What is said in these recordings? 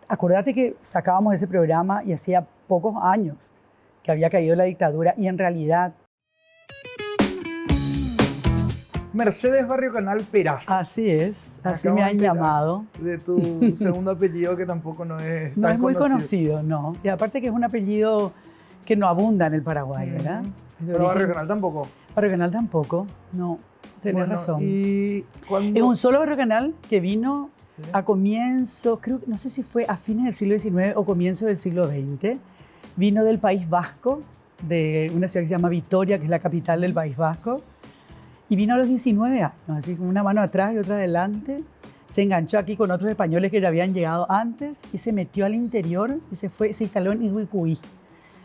acordate que sacábamos ese programa y hacía pocos años que había caído la dictadura y en realidad... Mercedes Barrio Canal Peraza. Así es, así Acabo me de han enterar llamado. De tu segundo apellido, que tampoco no es No tan es muy conocido, no. Y aparte que es un apellido que no abunda en el Paraguay, ¿verdad? Es de Pero Barrio origen- Canal tampoco. Barrio Canal tampoco, no. Tenés Bueno, razón. Y cuando... Es un solo Barrio Canal que vino Sí. a comienzos, creo, no sé si fue a fines del siglo XIX o comienzos del siglo XX. Vino del País Vasco, de una ciudad que se llama Vitoria, que es la capital del País Vasco. Y vino a los 19 años, así con una mano atrás y otra adelante. Se enganchó aquí con otros españoles que ya habían llegado antes y se metió al interior y se instaló en Ihuicuí.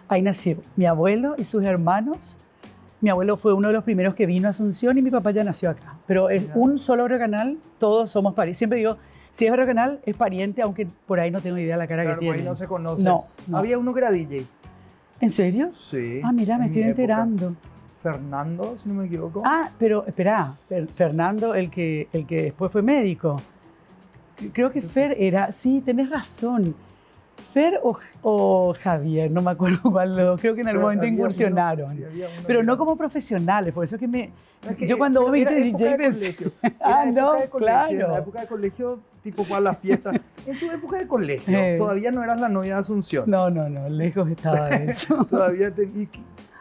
Ahí nació mi abuelo y sus hermanos. Mi abuelo fue uno de los primeros que vino a Asunción y mi papá ya nació acá. Pero es Ya. un solo Barrio Canal, todos somos parientes. Siempre digo, si es Barrio Canal, es pariente, aunque por ahí no tengo idea de la cara Claro, que pues tiene. ahí no se conoce. No, no. Había uno que era DJ. ¿En serio? Sí. Ah, mira, me en mi estoy época. enterando. Fernando, si no me equivoco. Ah, pero espera, Fernando, el que después fue médico. Creo que Creo que Fer sí. era, sí, tenés razón. Fer o Javier, no me acuerdo cuál, creo que en algún Pero momento había incursionaron. uno- sí, había uno Pero que no era- como profesionales, por eso que me... Es que, yo cuando vos me era dijiste época DJ de pensé... colegio. Ah, Era época no, de colegio. En la claro. época de colegio, tipo para la fiesta. En tu época de colegio, Eh. todavía no eras la novia de Asunción. No, lejos estaba de eso. Todavía ¿y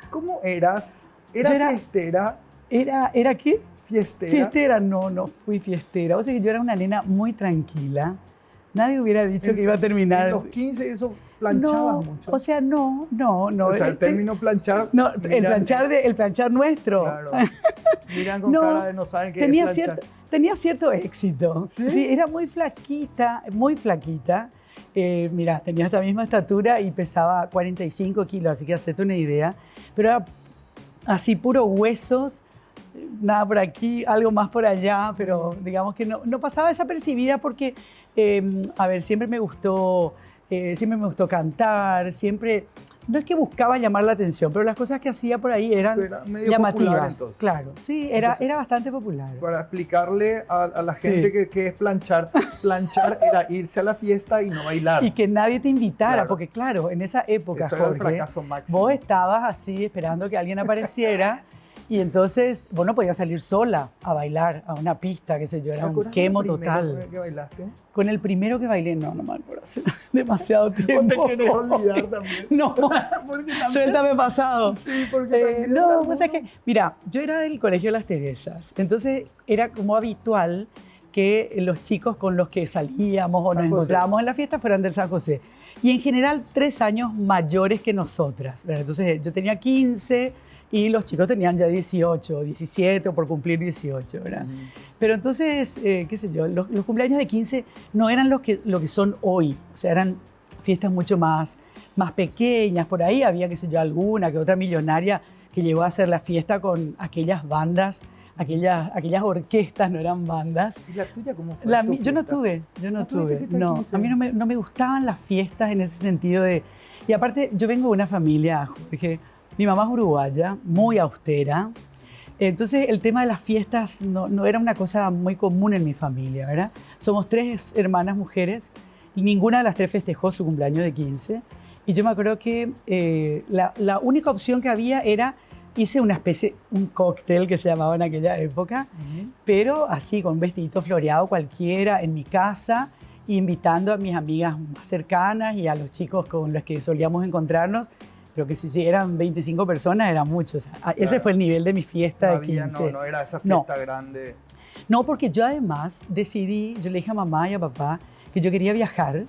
cómo eras? ¿Eras Yo era- fiestera? ¿Era qué? ¿Fiestera? Fiestera, no fui fiestera. O sea que yo era una nena muy tranquila. Nadie hubiera dicho que iba a terminar... En los 15 eso planchabas No, mucho. o sea, no. O sea, el término planchar. No, el miran- planchar nuestro. Claro. Miran con No, cara de no saben qué tenía es planchar. tenía cierto éxito. ¿Sí? Era muy flaquita, muy flaquita. Mira, tenía esta misma estatura y pesaba 45 kilos, así que hacete una idea. Pero era así, puro huesos, nada por aquí, algo más por allá, pero digamos que no pasaba desapercibida porque, a ver, siempre me gustó cantar, siempre... No es que buscaba llamar la atención, pero las cosas que hacía por ahí eran Pero era medio llamativas. popular, entonces. Claro, sí, era Entonces, bastante popular. Para explicarle a la Sí. gente que es planchar, planchar era irse a la fiesta y no bailar. Y que nadie te invitara, Claro. porque claro, en esa época, Eso era el Jorge, fracaso máximo. vos estabas así esperando que alguien apareciera y entonces vos no podías salir sola a bailar a una pista, qué sé yo, ¿Te era un acuerdas quemo del primero total. que bailaste? Con el primero que bailé, no me acuerdo, hace demasiado ¿O te tiempo. querés olvidar también? No, Porque también- suéltame pasado. Sí, porque también No, algunos- o sea que, mira, yo era del Colegio Las Teresas, entonces era como habitual que los chicos con los que salíamos o San nos José. encontrábamos en la fiesta fueran del San José. Y en general 3 años mayores que nosotras, ¿verdad? Entonces yo tenía 15 y los chicos tenían ya 18, 17 o por cumplir 18, ¿verdad? Pero entonces, qué sé yo, los cumpleaños de 15 no eran lo que son hoy, o sea, eran fiestas mucho más pequeñas, por ahí había, qué sé yo, alguna que otra millonaria que llegó a hacer la fiesta con aquellas bandas, aquellas orquestas, no eran bandas. ¿Y la tuya cómo fue? Yo no tuve, ¿No tuviste fiesta de no, 15? a mí no me gustaban las fiestas en ese sentido de... Y aparte, yo vengo de una familia, Jorge, mi mamá es uruguaya, muy austera, entonces el tema de las fiestas no era una cosa muy común en mi familia, ¿verdad? Somos 3 hermanas mujeres y ninguna de las 3 festejó su cumpleaños de 15. Y yo me acuerdo que la única opción que había era, hice una especie, un cóctel que se llamaba en aquella época, pero así con un vestidito floreado cualquiera en mi casa, invitando a mis amigas más cercanas y a los chicos con los que solíamos encontrarnos. Pero que si eran 25 personas era mucho. O sea, ese Claro. fue el nivel de mi fiesta No de había, 15. no era esa No. fiesta grande. No, porque yo además decidí, yo le dije a mamá y a papá que yo quería viajar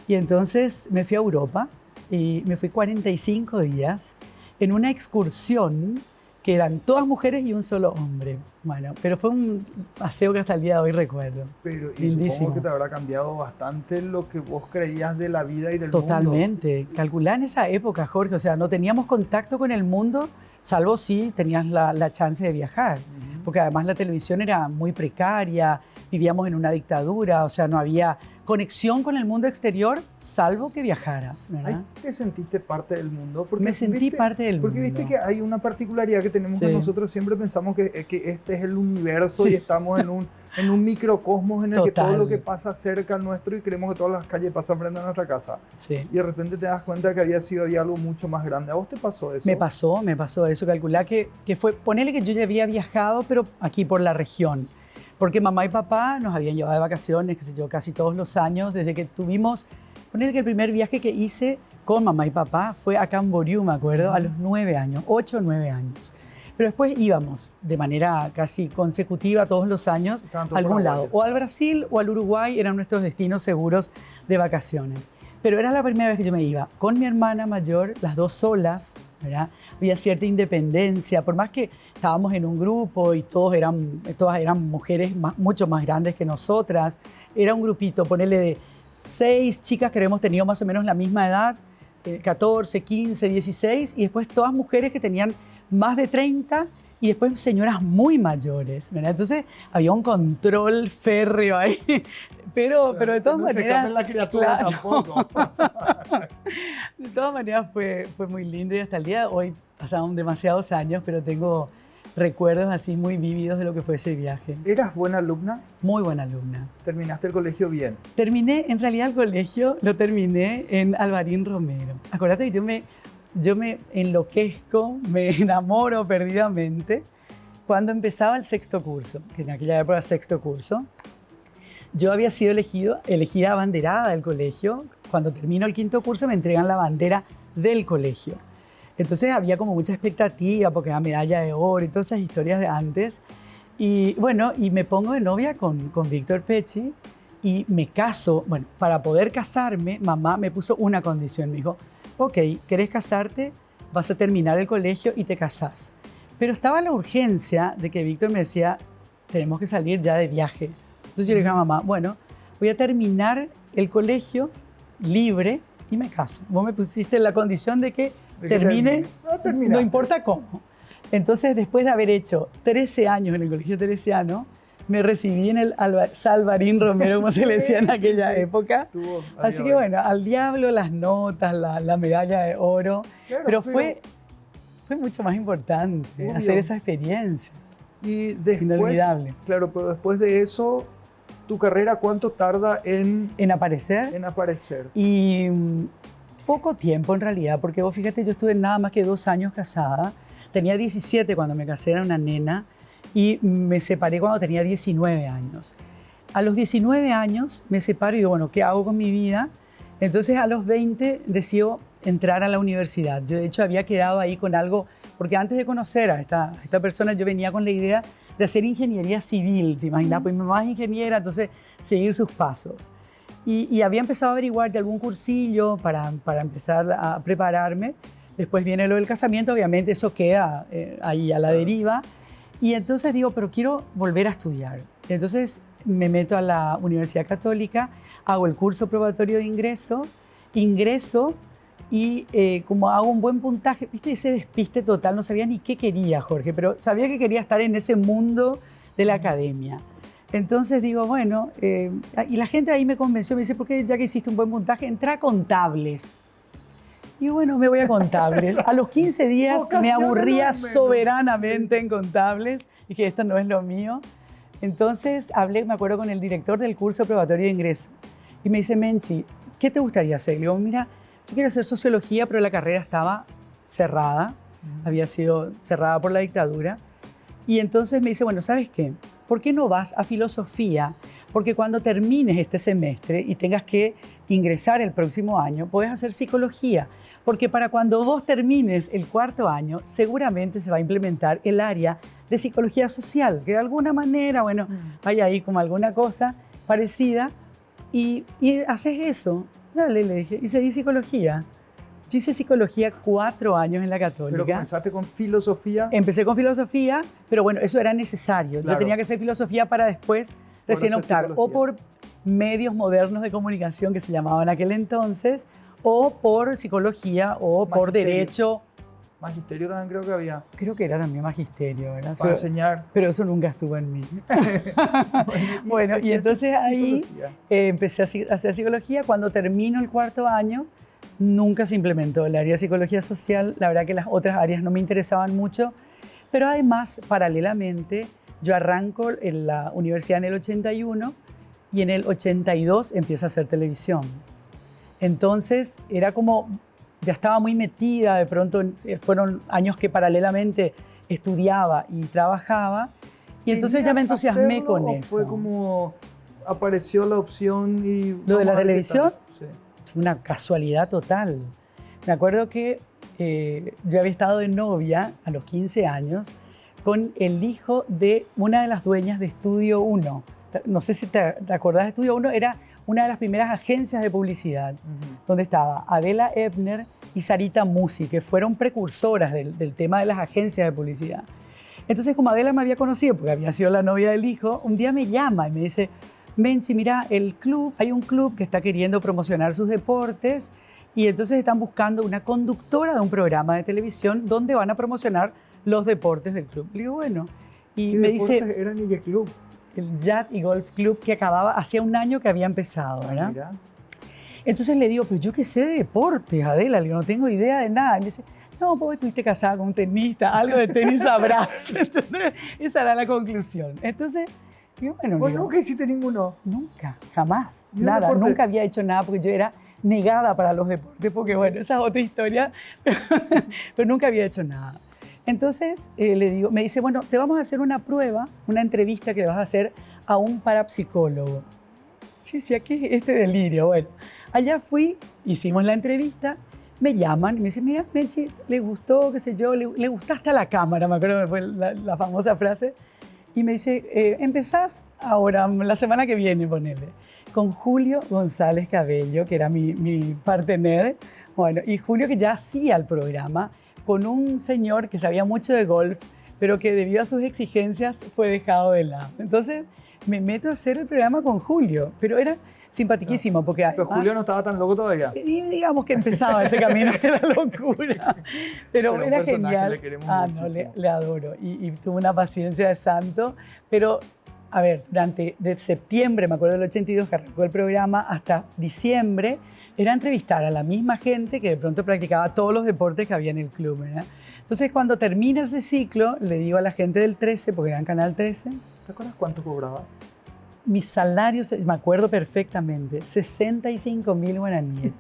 y entonces me fui a Europa y me fui 45 días en una excursión que eran todas mujeres y un solo hombre. Bueno, pero fue un paseo que hasta el día de hoy recuerdo. Pero y Lindísimo. supongo que te habrá cambiado bastante lo que vos creías de la vida y del mundo. Totalmente. Calculá en esa época, Jorge, o sea, no teníamos contacto con el mundo, salvo si tenías la chance de viajar. Porque además la televisión era muy precaria, vivíamos en una dictadura, o sea, no había conexión con el mundo exterior, salvo que viajaras, ¿verdad? Ahí te sentiste parte del mundo. Me sentí parte del mundo. Porque viste que hay una particularidad que tenemos Sí. que nosotros siempre pensamos que este es el universo Sí. y estamos en un microcosmos en el que todo Total. lo que pasa cerca nuestro y creemos que todas las calles pasan frente a nuestra casa. Sí. Y de repente te das cuenta que había algo mucho más grande. ¿A vos te pasó eso? Me pasó eso. Calculá que fue, ponele que yo ya había viajado, pero aquí por la región. Porque mamá y papá nos habían llevado de vacaciones, qué sé yo, casi todos los años, desde que tuvimos, ponele que el primer viaje que hice con mamá y papá fue a Camboriú, me acuerdo, a los 9 años, 8 o 9 años. Pero después íbamos de manera casi consecutiva todos los años Estaban a todos algún lado. paraguayos. O al Brasil o al Uruguay eran nuestros destinos seguros de vacaciones. Pero era la primera vez que yo me iba con mi hermana mayor, las dos solas, ¿verdad? Había cierta independencia, por más que estábamos en un grupo y todas eran mujeres mucho más grandes que nosotras. Era un grupito, ponele de 6 chicas que habíamos tenido más o menos la misma edad, 14, 15, 16, y después todas mujeres que tenían más de 30 y después señoras muy mayores, ¿verdad? Entonces había un control férreo ahí, pero de todas no se maneras... escape la criatura claro. tampoco. De todas maneras fue muy lindo y hasta el día de hoy pasaron demasiados años, pero tengo recuerdos así muy vívidos de lo que fue ese viaje. ¿Eras buena alumna? Muy buena alumna. ¿Terminaste el colegio bien? Terminé, en realidad el colegio lo terminé en Alvarín Romero. Acuérdate que yo me enloquezco, me enamoro perdidamente cuando empezaba el sexto curso, que en aquella época era sexto curso. Yo había sido elegida abanderada del colegio. Cuando termino el quinto curso me entregan la bandera del colegio. Entonces había como mucha expectativa porque era medalla de oro y todas esas historias de antes. Y bueno, y me pongo de novia con Víctor Pecci y me caso. Bueno, para poder casarme, mamá me puso una condición. Me dijo, ok, ¿querés casarte? Vas a terminar el colegio y te casás. Pero estaba la urgencia de que Víctor me decía, tenemos que salir ya de viaje. Entonces yo le dije a mamá, bueno, voy a terminar el colegio libre y me caso. Vos me pusiste la condición de que termine, no importa cómo. Entonces, después de haber hecho 13 años en el colegio teresiano, me recibí en el Salvarín Romero, como se le decía en aquella época. Así que bueno, al diablo las notas, la medalla de oro. Claro, pero fue mucho más importante obvio. hacer esa experiencia. Y después, inolvidable. Claro, pero después de eso, ¿tu carrera cuánto tarda en aparecer? En aparecer. Y poco tiempo en realidad, porque vos fíjate, yo estuve nada más que 2 años casada. Tenía 17 cuando me casé, era una nena, y me separé cuando tenía 19 años. A los 19 años me separo y digo, bueno, ¿qué hago con mi vida? Entonces a los 20 decido entrar a la universidad. Yo de hecho había quedado ahí con algo, porque antes de conocer a esta persona yo venía con la idea de hacer ingeniería civil, ¿te imaginas? Pues mi mamá es ingeniera, entonces seguir sus pasos. Y había empezado a averiguar de algún cursillo para empezar a prepararme. Después viene lo del casamiento, obviamente eso queda ahí a la deriva. Y entonces digo, pero quiero volver a estudiar. Entonces me meto a la Universidad Católica, hago el curso probatorio de ingreso y como hago un buen puntaje, viste ese despiste total, no sabía ni qué quería, Jorge, pero sabía que quería estar en ese mundo de la academia. Entonces digo, bueno, y la gente ahí me convenció, me dice, ¿por qué ya que hiciste un buen puntaje, entra a contables? Y bueno, me voy a contables. A los 15 días me aburría soberanamente en contables y que esto no es lo mío. Entonces hablé, me acuerdo, con el director del curso probatorio de ingreso y me dice, Menchi, ¿qué te gustaría hacer? Le digo, mira, yo quiero hacer sociología, pero la carrera estaba cerrada, había sido cerrada por la dictadura. Y entonces me dice, bueno, ¿sabes qué? ¿Por qué no vas a filosofía? Porque cuando termines este semestre y tengas que ingresar el próximo año, puedes hacer psicología. Porque para cuando vos termines el 4º año, seguramente se va a implementar el área de psicología social, que de alguna manera, bueno, hay ahí como alguna cosa parecida. Y haces eso. Dale, le dije, y seguí psicología. Yo hice psicología 4 años en la Católica. ¿Pero comenzaste con filosofía? Empecé con filosofía, pero bueno, eso era necesario. Claro. Yo tenía que hacer filosofía para después recién optar o por medios modernos de comunicación que se llamaban en aquel entonces, o por psicología, o por derecho, Magisterio también creo que había. Creo que era también magisterio, ¿verdad? Para enseñar. Pero eso nunca estuvo en mí. Bueno, y entonces ahí empecé a hacer psicología. Cuando termino el cuarto año, nunca se implementó el área de psicología social. La verdad que las otras áreas no me interesaban mucho. Pero además, paralelamente, yo arranco en la universidad en el 81 y en el 82 empiezo a hacer televisión. Entonces, era como, ya estaba muy metida, de pronto fueron años que paralelamente estudiaba y trabajaba, y entonces ya me entusiasmé con eso. ¿Fue como apareció la opción y... ¿Lo de la televisión? Sí. Fue una casualidad total. Me acuerdo que yo había estado de novia a los 15 años con el hijo de una de las dueñas de Estudio 1. No sé si te acordás de Estudio 1, era una de las primeras agencias de publicidad, donde estaba Adela Ebner y Sarita Musi, que fueron precursoras del tema de las agencias de publicidad. Entonces, como Adela me había conocido, porque había sido la novia del hijo, un día me llama y me dice, Menchi, mira, hay un club que está queriendo promocionar sus deportes y entonces están buscando una conductora de un programa de televisión donde van a promocionar los deportes del club. Le digo, bueno. Y ¿Qué me deportes dice, eran y qué club? el Yacht y Golf Club que hacía un año que había empezado, ¿verdad? Mira. Entonces le digo, pero yo qué sé de deportes, Adela, yo no tengo idea de nada. Y me dice, no, vos estuviste casada con un tenista, algo de tenis sabrás. Entonces, esa era la conclusión. Entonces, yo, bueno, ¿Vos nunca hiciste ninguno? Nunca, jamás, ¿Ni un nada. deporte? Nunca había hecho nada porque yo era negada para los deportes, porque bueno, esa es otra historia, pero nunca había hecho nada. Entonces le digo, me dice, bueno, te vamos a hacer una prueba, una entrevista que le vas a hacer a un parapsicólogo. Yo decía, ¿qué es este delirio? Bueno, allá fui, hicimos la entrevista, me llaman y me dicen, mira, Menchi, le gustó, qué sé yo, le gustaste a la cámara, me acuerdo que fue la famosa frase, y me dice, empezás ahora, la semana que viene, ponele, con Julio González Cabello, que era mi partener, bueno, y Julio que ya hacía el programa, con un señor que sabía mucho de golf, pero que debido a sus exigencias fue dejado de lado. Entonces me meto a hacer el programa con Julio, pero era simpatiquísimo porque Pero Julio no estaba tan loco todavía. digamos que empezaba ese camino de la locura, pero era un personaje genial. le queremos No, muchísimo. le adoro y tuvo una paciencia de santo, pero a ver, de septiembre, me acuerdo del 82 que arrancó el programa, hasta diciembre, era entrevistar a la misma gente que de pronto practicaba todos los deportes que había en el club, ¿verdad? Entonces, cuando termina ese ciclo, le digo a la gente del 13, porque era en Canal 13, ¿Te acuerdas cuánto cobrabas? mis salarios, me acuerdo perfectamente, 65.000 guaraníes.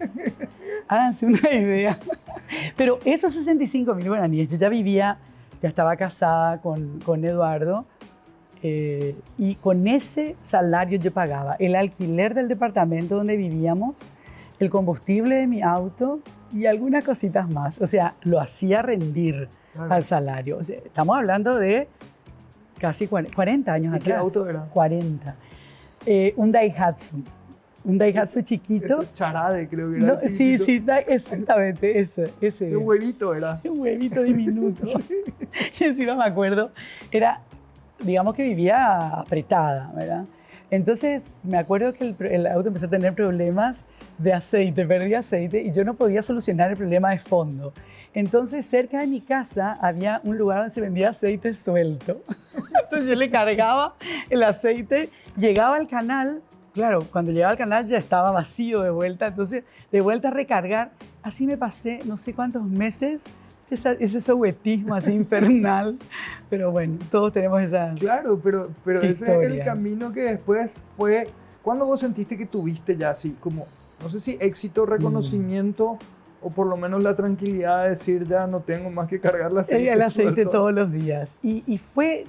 Háganse una idea. Pero esos 65.000 guaraníes, yo ya estaba casada con Eduardo, y con ese salario yo pagaba el alquiler del departamento donde vivíamos, el combustible de mi auto y algunas cositas más. O sea, lo hacía rendir al salario. O sea, estamos hablando de casi 40 años ¿Y atrás. qué auto era? 40. Un Daihatsu chiquito. Ese charade, creo que era. No, sí, exactamente, ese. Un huevito era. Un huevito diminuto. Y encima me acuerdo, digamos que vivía apretada, ¿verdad? Entonces me acuerdo que el auto empezó a tener problemas de aceite, perdí aceite y yo no podía solucionar el problema de fondo. Entonces cerca de mi casa había un lugar donde se vendía aceite suelto. Entonces yo le cargaba el aceite, llegaba al canal, claro, cuando llegaba al canal ya estaba vacío de vuelta, entonces de vuelta a recargar. Así me pasé no sé cuántos meses, ese sobetismo así infernal, pero bueno, todos tenemos esa... Claro, pero ese es historia. el camino que después fue... ¿Cuándo vos sentiste que tuviste ya así como, no sé si éxito, reconocimiento o por lo menos la tranquilidad de decir ya no tengo más que cargar el aceite El aceite suelto? todos los días. Y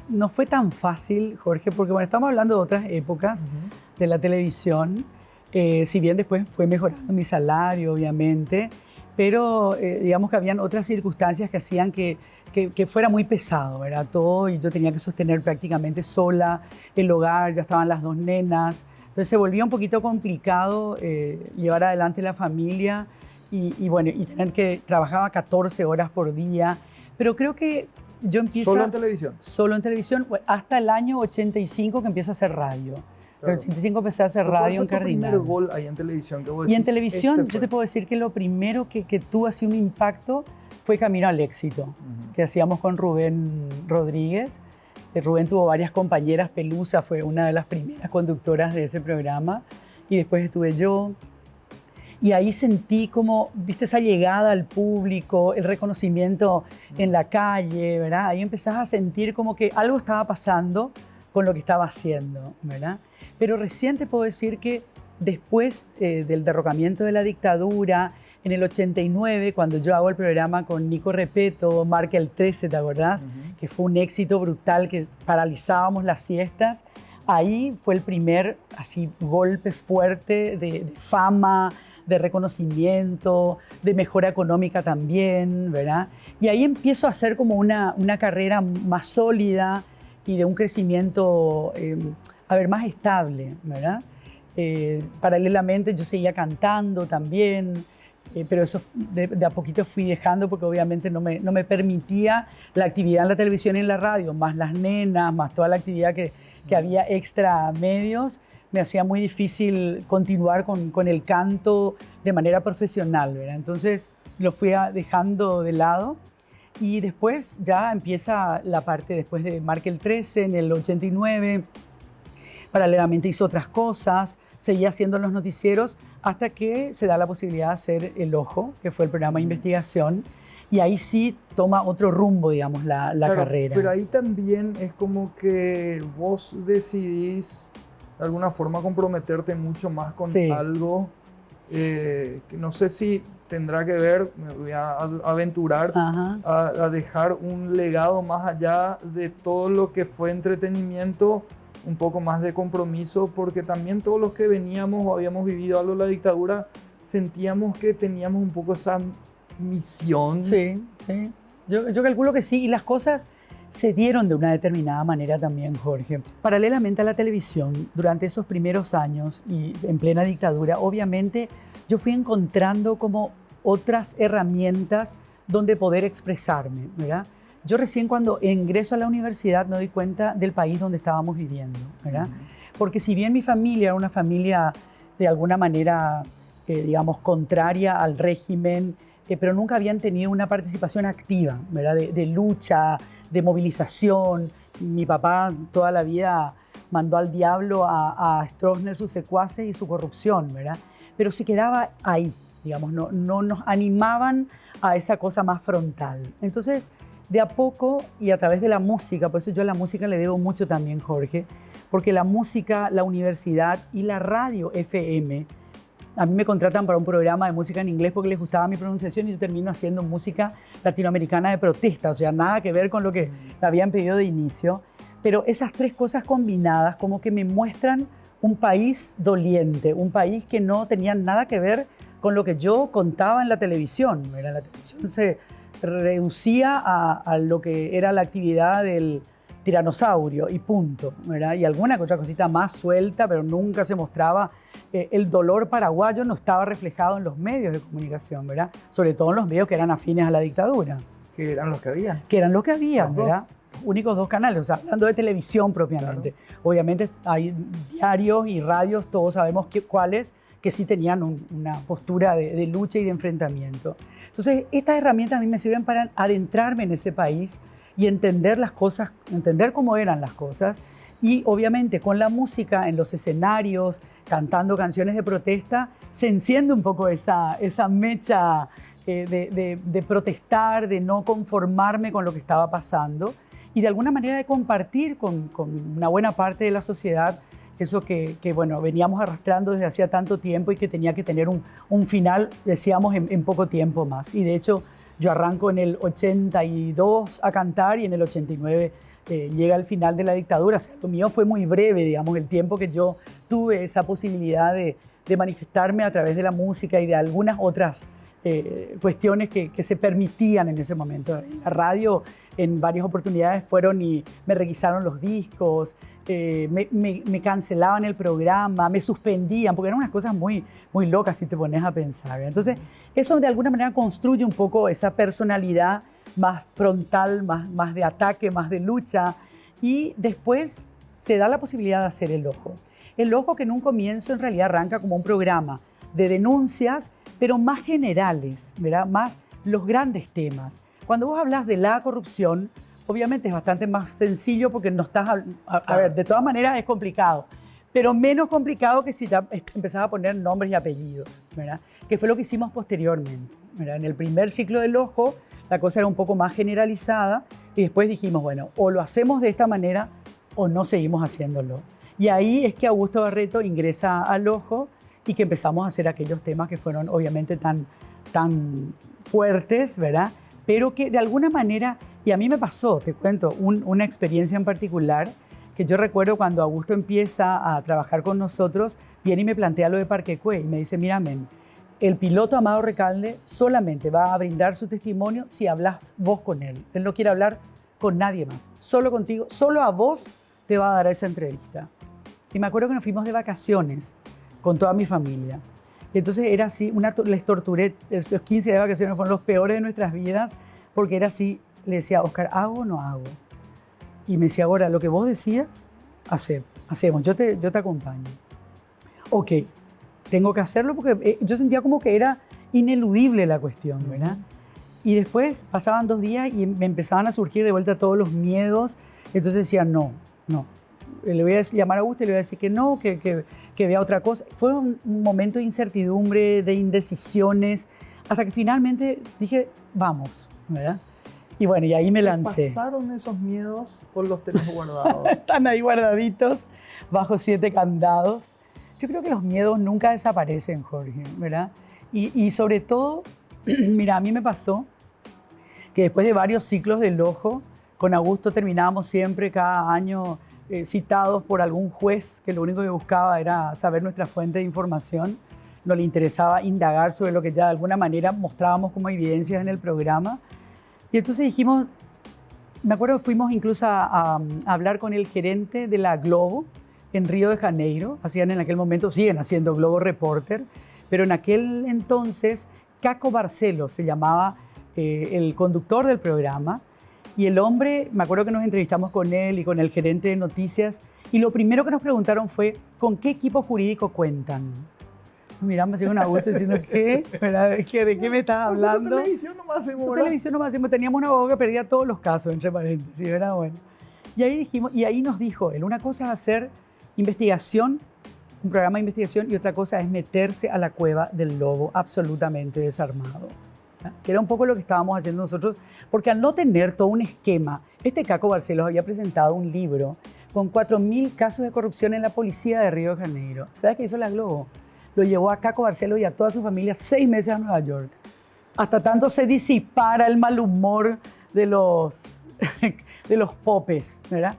no fue tan fácil, Jorge, porque bueno, estamos hablando de otras épocas de la televisión, si bien después fue mejorando mi salario, obviamente, pero digamos que habían otras circunstancias que hacían que fuera muy pesado, ¿verdad? Todo, y yo tenía que sostener prácticamente sola el hogar, ya estaban las dos nenas, entonces se volvía un poquito complicado llevar adelante la familia y bueno, y tener que trabajaba 14 horas por día, pero creo que yo empiezo... ¿Solo en televisión? Solo en televisión, hasta el año 85 que empiezo a hacer radio. En el 85 empecé a hacer radio en Cardinal. ¿Cuál fue tu primer gol ahí en televisión? Que vos Y en decís, televisión este yo te puedo decir que lo primero que tuvo así un impacto fue Camino al Éxito, que hacíamos con Rubén Rodríguez. Rubén tuvo varias compañeras, Pelusa fue una de las primeras conductoras de ese programa, y después estuve yo. Y ahí sentí como, viste, esa llegada al público, el reconocimiento en la calle, ¿verdad? Ahí empezás a sentir como que algo estaba pasando con lo que estaba haciendo, ¿verdad? Pero recién te puedo decir que después del derrocamiento de la dictadura, en el 89, cuando yo hago el programa con Nico Repetto, Marca el 13, ¿te acordás? Que fue un éxito brutal, que paralizábamos las siestas. Ahí fue el primer así, golpe fuerte de fama, de reconocimiento, de mejora económica también, ¿verdad? Y ahí empiezo a hacer como una carrera más sólida y de un crecimiento, más estable, ¿verdad? Paralelamente yo seguía cantando también, pero eso de a poquito fui dejando porque obviamente no me permitía la actividad en la televisión y en la radio, más las nenas, más toda la actividad que había extra medios. Me hacía muy difícil continuar con el canto de manera profesional, ¿verdad? Entonces lo fui dejando de lado y después ya empieza la parte después de Marca el 13 en el 89. Paralelamente hizo otras cosas, seguía haciendo los noticieros hasta que se da la posibilidad de hacer El Ojo, que fue el programa de investigación, y ahí sí toma otro rumbo, digamos, la carrera. Pero ahí también es como que vos decidís de alguna forma comprometerte mucho más con algo que no sé si tendrá que ver, me voy a aventurar a dejar un legado más allá de todo lo que fue entretenimiento, un poco más de compromiso, porque también todos los que veníamos o habíamos vivido algo de la dictadura sentíamos que teníamos un poco esa misión. Sí, sí. Yo calculo que sí, y las cosas se dieron de una determinada manera también, Jorge. Paralelamente a la televisión, durante esos primeros años y en plena dictadura, obviamente yo fui encontrando como otras herramientas donde poder expresarme, ¿verdad? Yo recién cuando ingreso a la universidad me doy cuenta del país donde estábamos viviendo, ¿verdad? Porque si bien mi familia era una familia de alguna manera, digamos, contraria al régimen, pero nunca habían tenido una participación activa, ¿verdad? De lucha, de movilización. Mi papá toda la vida mandó al diablo a Stroessner, sus secuaces y su corrupción, ¿verdad? Pero se quedaba ahí, digamos, no nos animaban a esa cosa más frontal. Entonces, de a poco y a través de la música, por eso yo a la música le debo mucho también, Jorge, porque la música, la universidad y la radio FM, a mí me contratan para un programa de música en inglés porque les gustaba mi pronunciación y yo termino haciendo música latinoamericana de protesta, o sea, nada que ver con lo que me habían pedido de inicio. Pero esas tres cosas combinadas como que me muestran un país doliente, un país que no tenía nada que ver con lo que yo contaba en la televisión. La televisión se reducía a lo que era la actividad del tiranosaurio y punto, ¿verdad? Y alguna otra cosita más suelta, pero nunca se mostraba. El dolor paraguayo no estaba reflejado en los medios de comunicación, ¿verdad? Sobre todo en los medios que eran afines a la dictadura. Que eran los que había. Que eran los que había, ¿verdad? Los únicos dos canales, o sea, hablando de televisión propiamente. Claro. Obviamente hay diarios y radios, todos sabemos cuáles, que sí tenían una postura de lucha y de enfrentamiento. Entonces, estas herramientas a mí me sirven para adentrarme en ese país y entender las cosas, entender cómo eran las cosas. Y obviamente con la música en los escenarios, cantando canciones de protesta, se enciende un poco esa mecha de protestar, de no conformarme con lo que estaba pasando y de alguna manera de compartir con una buena parte de la sociedad eso que bueno, veníamos arrastrando desde hacía tanto tiempo y que tenía que tener un final, decíamos, en poco tiempo más. Y de hecho, yo arranco en el 82 a cantar y en el 89 llega el final de la dictadura. O sea, lo mío fue muy breve, digamos, el tiempo que yo tuve esa posibilidad de manifestarme a través de la música y de algunas otras cuestiones que se permitían en ese momento. En la radio, en varias oportunidades fueron y me requisaron los discos, me cancelaban el programa, me suspendían, porque eran unas cosas muy, muy locas si te pones a pensar. Entonces, eso de alguna manera construye un poco esa personalidad más frontal, más de ataque, más de lucha. Y después se da la posibilidad de hacer El Ojo. El Ojo, que en un comienzo en realidad arranca como un programa de denuncias, pero más generales, ¿verdad? Más los grandes temas. Cuando vos hablas de la corrupción, obviamente es bastante más sencillo porque no estás... A ver, de todas maneras es complicado, pero menos complicado que si empezás a poner nombres y apellidos, ¿verdad? Que fue lo que hicimos posteriormente, ¿verdad? En el primer ciclo del ojo, la cosa era un poco más generalizada y después dijimos, bueno, o lo hacemos de esta manera o no seguimos haciéndolo. Y ahí es que Augusto Barreto ingresa al ojo y que empezamos a hacer aquellos temas que fueron obviamente tan fuertes, ¿verdad? Pero que de alguna manera, y a mí me pasó, te cuento, una experiencia en particular, que yo recuerdo cuando Augusto empieza a trabajar con nosotros, viene y me plantea lo de Parquecue y me dice, mira, men, el piloto Amado Recalde solamente va a brindar su testimonio si hablas vos con él. Él no quiere hablar con nadie más, solo contigo, solo a vos te va a dar esa entrevista. Y me acuerdo que nos fuimos de vacaciones con toda mi familia. Y entonces era así, les torturé, esos 15 días de vacaciones fueron los peores de nuestras vidas, porque era así, le decía, Oscar, ¿hago o no hago? Y me decía, ahora, lo que vos decías, hacemos, yo te acompaño. Ok, tengo que hacerlo porque yo sentía como que era ineludible la cuestión, ¿verdad? Y después pasaban 2 días y me empezaban a surgir de vuelta todos los miedos, entonces decía, no, le voy a llamar a Augusto y le voy a decir que no, que vea otra cosa. Fue un momento de incertidumbre, de indecisiones, hasta que finalmente dije, vamos, ¿verdad? Y bueno, y ahí me lancé. ¿Pasaron esos miedos o los tenés guardados? Están ahí guardaditos, bajo 7 candados. Yo creo que los miedos nunca desaparecen, Jorge, ¿verdad? Y sobre todo, mira, a mí me pasó que después de varios ciclos del ojo, con Augusto terminábamos siempre cada año citados por algún juez que lo único que buscaba era saber nuestra fuente de información. No le interesaba indagar sobre lo que ya de alguna manera mostrábamos como evidencias en el programa. Y entonces dijimos, me acuerdo que fuimos incluso a hablar con el gerente de la Globo en Río de Janeiro. Hacían en aquel momento, siguen haciendo Globo Reporter, pero en aquel entonces Caco Barcelos se llamaba el conductor del programa. Y el hombre, me acuerdo que nos entrevistamos con él y con el gerente de noticias, y lo primero que nos preguntaron fue, ¿con qué equipo jurídico cuentan? Miramos así con Augusto diciendo, ¿qué? ¿De qué me estás hablando? Nosotros televisión nomás hacemos, televisión nomás hacemos. Teníamos una abogada que perdía todos los casos, entre paréntesis, era bueno. Y ahí dijimos, y ahí nos dijo él, una cosa es hacer investigación, un programa de investigación, y otra cosa es meterse a la cueva del lobo absolutamente desarmado. Que era un poco lo que estábamos haciendo nosotros, porque al no tener todo un esquema, Caco Barcelos había presentado un libro con 4.000 casos de corrupción en la policía de Río de Janeiro. ¿Sabes qué hizo la Globo? Lo llevó a Caco Barcelos y a toda su familia 6 meses a Nueva York. Hasta tanto se disipara el mal humor de los popes, ¿verdad?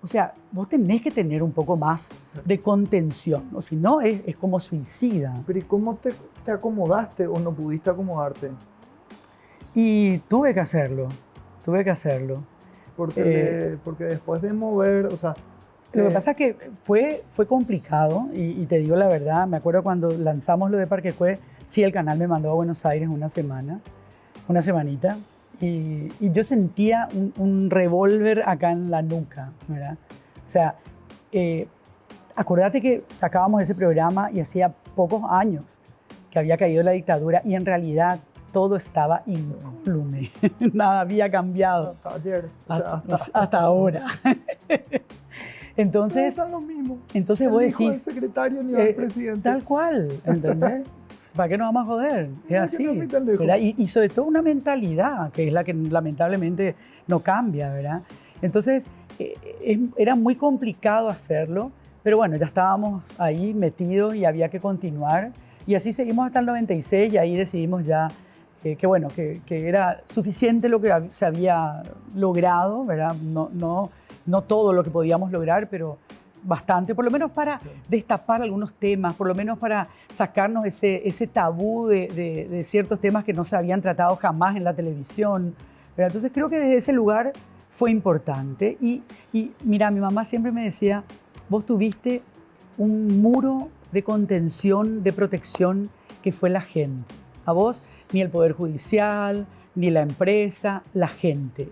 O sea, vos tenés que tener un poco más de contención, o si no es como suicida. Pero ¿y cómo te acomodaste o no pudiste acomodarte? Y tuve que hacerlo. Porque después de mover, o sea... Lo que pasa es que fue complicado y te digo la verdad, me acuerdo cuando lanzamos lo de Parquecue, sí, el canal me mandó a Buenos Aires una semanita, y yo sentía un revólver acá en la nuca, ¿verdad? O sea, acordate que sacábamos ese programa y hacía pocos años que había caído la dictadura y en realidad todo estaba incólume, nada había cambiado. Hasta ayer, hasta ahora. Entonces, no es lo mismo. Entonces vos decís... Ni al secretario ni al presidente. Tal cual, ¿entendés? ¿Para qué nos vamos a joder? Es así. Y sobre todo una mentalidad, que es la que lamentablemente no cambia, ¿verdad? Entonces, era muy complicado hacerlo, pero bueno, ya estábamos ahí metidos y había que continuar. Y así seguimos hasta el 96 y ahí decidimos ya que era suficiente lo que se había logrado, ¿verdad? No todo lo que podíamos lograr, pero bastante, por lo menos para destapar algunos temas, por lo menos para sacarnos ese tabú de ciertos temas que no se habían tratado jamás en la televisión, ¿verdad? Entonces creo que desde ese lugar fue importante. Y mira, mi mamá siempre me decía, vos tuviste un muro de contención, de protección, que fue la gente. A vos ni el Poder Judicial, ni la empresa, la gente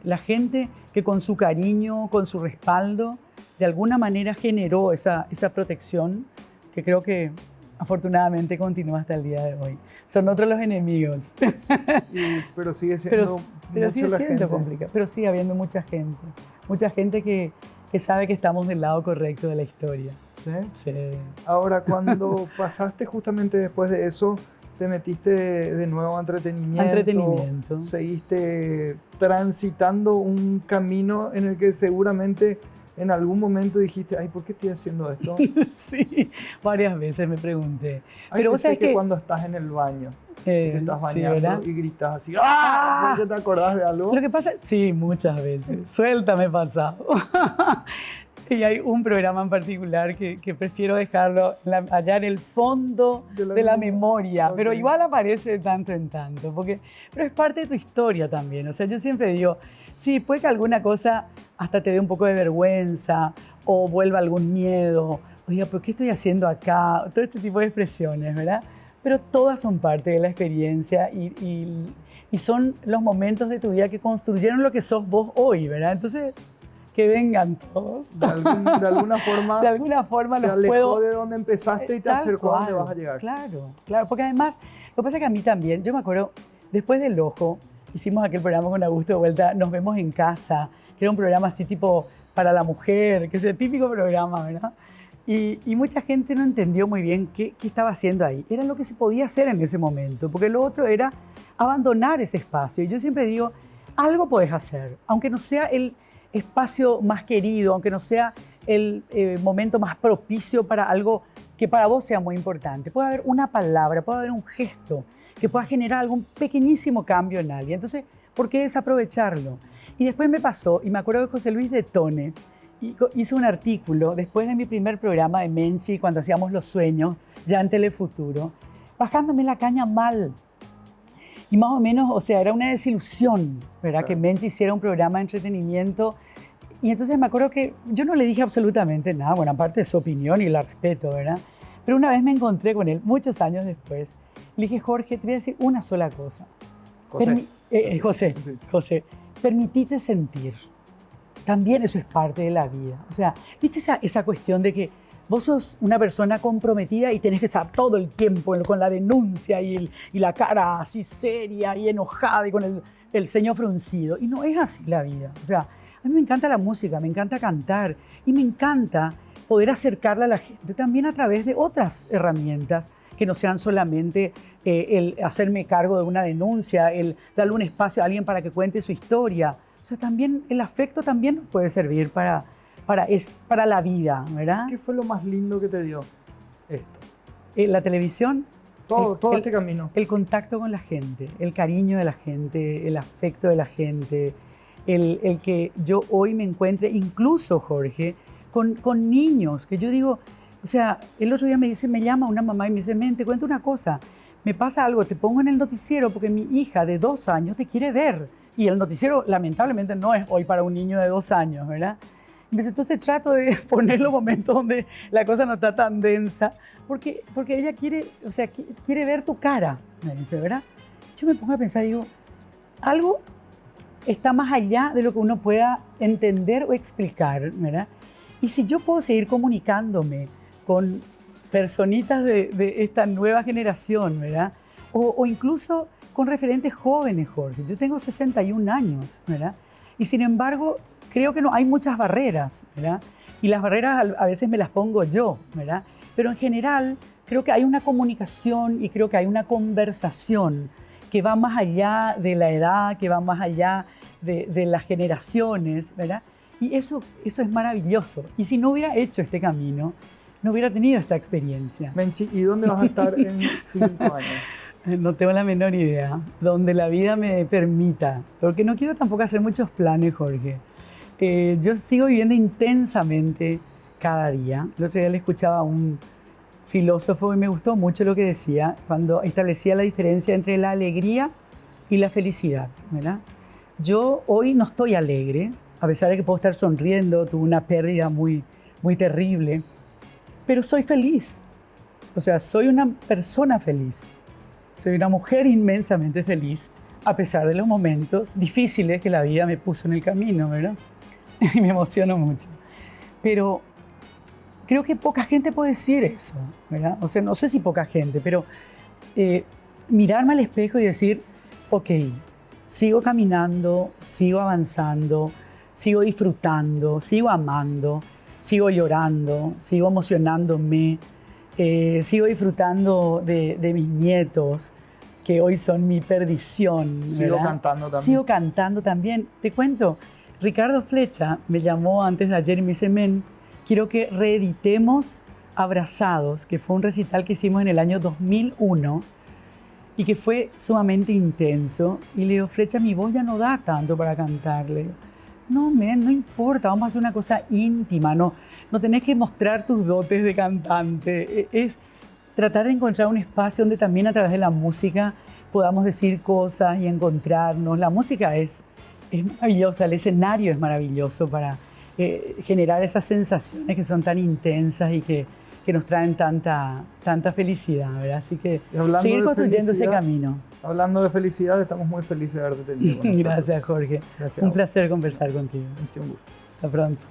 que con su cariño, con su respaldo, de alguna manera generó esa protección que creo que afortunadamente continúa hasta el día de hoy. Son otros los enemigos. Pero sigue siendo pero sigue siendo complicado. Pero sigue habiendo mucha gente que sabe que estamos del lado correcto de la historia. ¿Sí? Sí. Ahora, cuando pasaste justamente después de eso, te metiste de nuevo a entretenimiento. Seguiste transitando un camino en el que seguramente en algún momento dijiste, ay, ¿por qué estoy haciendo esto? Sí, varias veces me pregunté. Ay, pero sé que cuando estás en el baño, te estás bañando y gritas así, ¡ah! ¿Por qué te acordás de algo? Lo que pasa, sí, muchas veces. Suéltame pasado. Y hay un programa en particular que prefiero dejarlo allá en el fondo de la memoria, okay. Pero igual aparece de tanto en tanto, pero es parte de tu historia también. O sea, yo siempre digo, sí, puede que alguna cosa hasta te dé un poco de vergüenza o vuelva algún miedo, o diga, ¿pero qué estoy haciendo acá? Todo este tipo de expresiones, ¿verdad? Pero todas son parte de la experiencia y son los momentos de tu vida que construyeron lo que sos vos hoy, ¿verdad? Entonces, que vengan todos. De alguna forma, te alejó de donde empezaste y te acercó a donde vas a llegar. Claro, porque además, lo que pasa es que a mí también, yo me acuerdo, después del Ojo, hicimos aquel programa con Augusto de vuelta, Nos Vemos en Casa, que era un programa así tipo para la mujer, que es el típico programa, ¿verdad? Y mucha gente no entendió muy bien qué estaba haciendo ahí. Era lo que se podía hacer en ese momento, porque lo otro era abandonar ese espacio. Y yo siempre digo, algo podés hacer, aunque no sea el espacio más querido, aunque no sea el momento más propicio para algo que para vos sea muy importante. Puede haber una palabra, puede haber un gesto que pueda generar algún pequeñísimo cambio en alguien. Entonces, ¿por qué desaprovecharlo? Y después me pasó, y me acuerdo que José Luis de Tone hizo un artículo después de mi primer programa de Menchi, cuando hacíamos Los Sueños, ya en Telefuturo, bajándome la caña mal. Y más o menos, o sea, era una desilusión, ¿verdad? Claro. Que Menchi hiciera un programa de entretenimiento. Y entonces me acuerdo que yo no le dije absolutamente nada, bueno, aparte de su opinión y la respeto, ¿verdad? Pero una vez me encontré con él, muchos años después. Le dije, Jorge, te voy a decir una sola cosa. José, permitite sentir. También eso es parte de la vida. O sea, ¿viste esa cuestión de que vos sos una persona comprometida y tenés que estar todo el tiempo con la denuncia y la cara así seria y enojada y con el ceño fruncido? Y no es así la vida. O sea, a mí me encanta la música, me encanta cantar y me encanta poder acercarla a la gente también a través de otras herramientas que no sean solamente el hacerme cargo de una denuncia, el darle un espacio a alguien para que cuente su historia. O sea, también el afecto también puede servir para la vida, ¿verdad? ¿Qué fue lo más lindo que te dio esto? La televisión. Todo este camino. El contacto con la gente, el cariño de la gente, el afecto de la gente, el que yo hoy me encuentre, incluso, Jorge, con niños, que yo digo, o sea, el otro día me llama una mamá y me dice, te cuento una cosa, me pasa algo, te pongo en el noticiero porque mi hija de 2 años te quiere ver. Y el noticiero, lamentablemente, no es hoy para un niño de 2 años, ¿verdad? Entonces trato de poner los momentos donde la cosa no está tan densa, porque ella quiere, o sea, quiere ver tu cara, me dice, ¿verdad? Yo me pongo a pensar, digo, algo está más allá de lo que uno pueda entender o explicar, ¿verdad? Y si yo puedo seguir comunicándome con personitas de esta nueva generación, ¿verdad? O incluso con referentes jóvenes, Jorge. Yo tengo 61 años, ¿verdad? Y sin embargo, creo que no hay muchas barreras, ¿verdad? Y las barreras a veces me las pongo yo, ¿verdad? Pero en general, creo que hay una comunicación y creo que hay una conversación que va más allá de la edad, que va más allá de las generaciones, ¿verdad? Y eso es maravilloso. Y si no hubiera hecho este camino, no hubiera tenido esta experiencia. Menchi, ¿y dónde vas a estar en 5 años? No tengo la menor idea. Donde la vida me permita. Porque no quiero tampoco hacer muchos planes, Jorge. Yo sigo viviendo intensamente cada día. El otro día le escuchaba a un filósofo y me gustó mucho lo que decía cuando establecía la diferencia entre la alegría y la felicidad, ¿verdad? Yo hoy no estoy alegre, a pesar de que puedo estar sonriendo, tuve una pérdida muy, muy terrible, pero soy feliz. O sea, soy una persona feliz. Soy una mujer inmensamente feliz, a pesar de los momentos difíciles que la vida me puso en el camino, ¿verdad? Y me emociono mucho. Pero creo que poca gente puede decir eso, ¿verdad? O sea, no sé si poca gente, pero mirarme al espejo y decir, ok, sigo caminando, sigo avanzando, sigo disfrutando, sigo amando, sigo llorando, sigo emocionándome, sigo disfrutando de mis nietos, que hoy son mi perdición. Sigo ¿verdad? cantando también. Sigo cantando también. Te cuento, Ricardo Flecha me llamó antes de ayer y me dice, men, quiero que reeditemos Abrazados, que fue un recital que hicimos en el año 2001 y que fue sumamente intenso. Y le digo, Flecha, mi voz ya no da tanto para cantarle. No, men, no importa, vamos a hacer una cosa íntima, no tenés que mostrar tus dotes de cantante. Es tratar de encontrar un espacio donde también a través de la música podamos decir cosas y encontrarnos. La música es maravillosa, el escenario es maravilloso para generar esas sensaciones que son tan intensas y que nos traen tanta felicidad, ¿verdad? Así que seguir construyendo ese camino. Hablando de felicidad, estamos muy felices de haberte tenido con nosotros. Gracias, Jorge. Gracias. Un placer conversar contigo. Un gusto. Hasta pronto.